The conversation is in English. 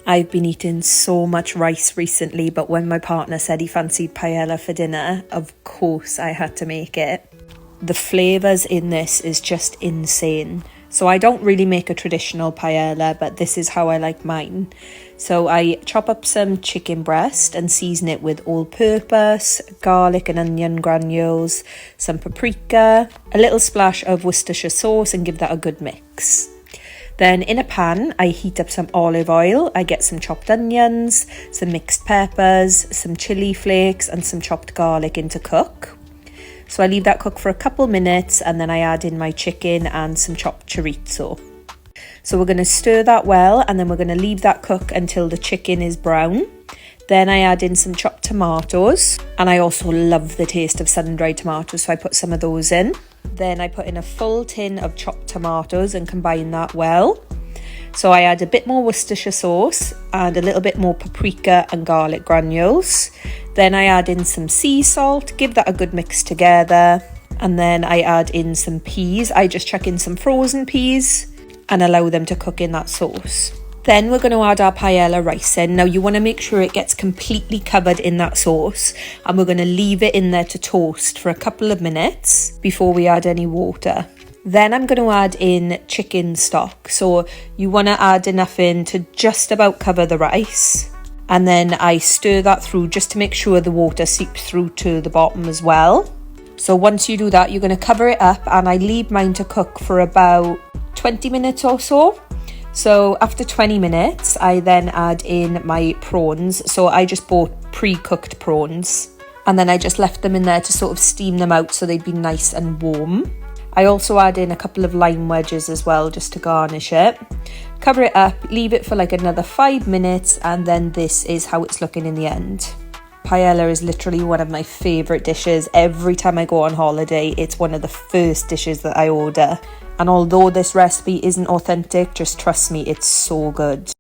I've been eating so much rice recently, but when my partner said he fancied paella for dinner, of course I had to make it. The flavours in this is just insane. So I don't really make a traditional paella, but this is how I like mine. So I chop up some chicken breast and season it with all-purpose, garlic and onion granules, some paprika, a little splash of Worcestershire sauce, and give that a good mix. Then in a pan, I heat up some olive oil. I get some chopped onions, some mixed peppers, some chili flakes and some chopped garlic in to cook. So I leave that cook for a couple minutes and then I add in my chicken and some chopped chorizo. So we're going to stir that well and then we're going to leave that cook until the chicken is brown. Then I add in some chopped tomatoes, and I also love the taste of sun-dried tomatoes, so I put some of those in. Then I put in a full tin of chopped tomatoes and combine that well. So I add a bit more Worcestershire sauce and a little bit more paprika and garlic granules. Then I add in some sea salt, give that a good mix together. And then I add in some peas. I just chuck in some frozen peas and allow them to cook in that sauce. Then we're going to add our paella rice in. Now you want to make sure it gets completely covered in that sauce, and we're going to leave it in there to toast for a couple of minutes before we add any water. Then I'm going to add in chicken stock. So you want to add enough in to just about cover the rice. And then I stir that through just to make sure the water seeps through to the bottom as well. So once you do that, you're going to cover it up, and I leave mine to cook for about 20 minutes or so. So after 20 minutes, I then add in my prawns. So I just bought pre-cooked prawns, and then I just left them in there to sort of steam them out so they'd be nice and warm. I also add in a couple of lime wedges as well, just to garnish it. Cover it up, leave it for like another 5 minutes, and then this is how it's looking in the end. Paella is literally one of my favourite dishes. Every time I go on holiday, it's one of the first dishes that I order. And although this recipe isn't authentic, just trust me, it's so good.